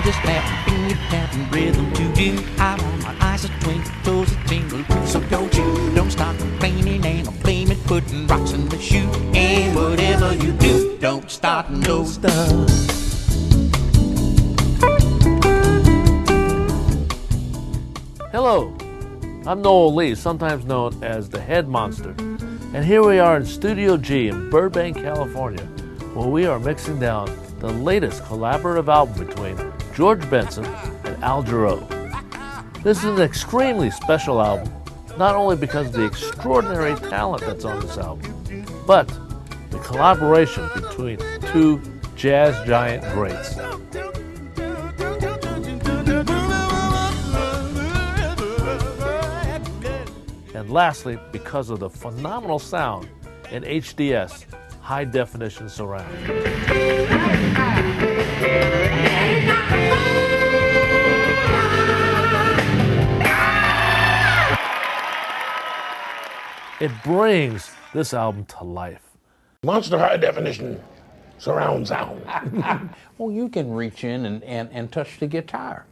just tap, finger tapping rhythm to do. I want my eyes to twinkle, toes to tingle. So don't stop complaining and I'm blaming, putting rocks in the shoe. And whatever you do, don't start no stuff. Hello, I'm Noel Lee, sometimes known as the Head Monster, and here we are in Studio G in Burbank, California, where we are mixing down the latest collaborative album between George Benson and Al Jarreau. This is an extremely special album, not only because of the extraordinary talent that's on this album, but the collaboration between two jazz giant greats. And lastly, because of the phenomenal sound in HDS, high definition surround. It brings this album to life. Monster high definition surround sound. Well, you can reach in and touch the guitar.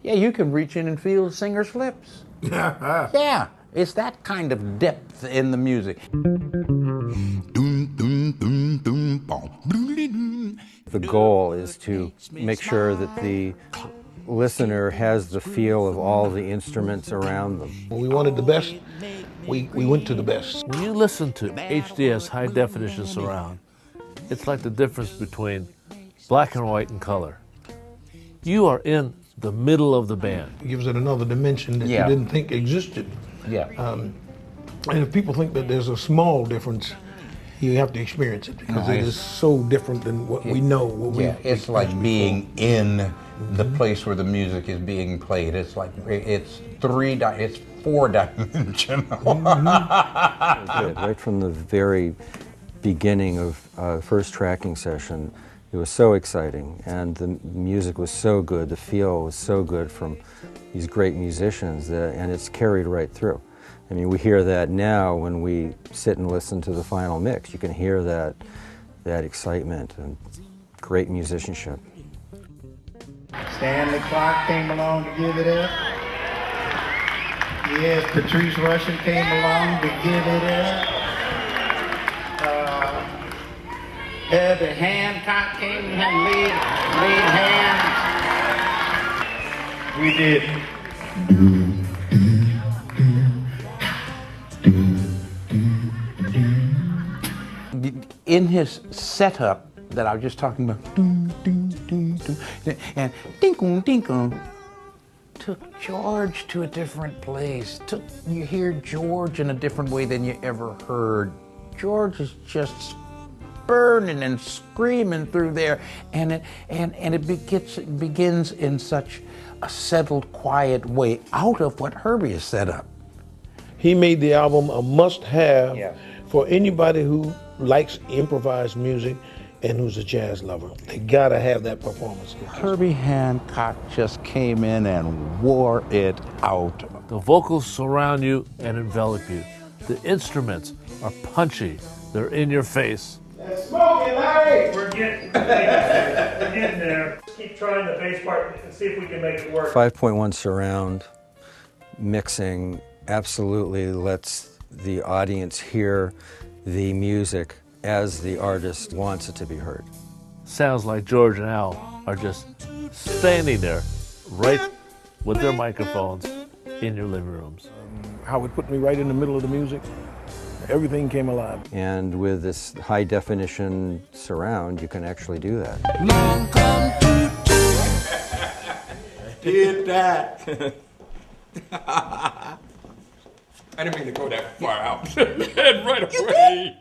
Yeah, you can reach in and feel the singer's lips. Yeah, it's that kind of depth in the music. The goal is to make sure that the listener has the feel of all the instruments around them. When we wanted the best, we went to the best. When you listen to HDS high definition surround, it's like the difference between black and white and color. You are in the middle of the band. It gives it another dimension that you didn't think existed. Yeah. And if people think that there's a small difference, you have to experience it because it is so different than what we know. It's like being in the place where the music is being played. It's like it's four-dimensional. Right from the very beginning of first tracking session, it was so exciting, and the music was so good, the feel was so good from these great musicians, and it's carried right through. I mean, we hear that now when we sit and listen to the final mix. You can hear that excitement and great musicianship. Stanley Clarke came along to give it up. Yes, Patrice Rushen came along to give it up. Herbie Hancock came and laid hands. We did. In his setup that I was just talking about, and ding-dong, ding-dong, took George to a different place. You hear George in a different way than you ever heard. George is just burning and screaming through there, and it begins in such a settled, quiet way out of what Herbie has set up. He made the album a must-have for anybody who likes improvised music and who's a jazz lover. They gotta have that performance. Herbie Hancock just came in and wore it out. The vocals surround you and envelop you. The instruments are punchy. They're in your face. Smoking, Larry! We're getting there. Keep trying the bass part and see if we can make it work. 5.1 surround mixing absolutely lets the audience hear the music as the artist wants it to be heard. Sounds like George and Al are just standing there, right with their microphones in your living rooms. How it put me right in the middle of the music. Everything came alive. And with this high definition surround, you can actually do that. Long come to Did that. I didn't mean to go that far out. Right away.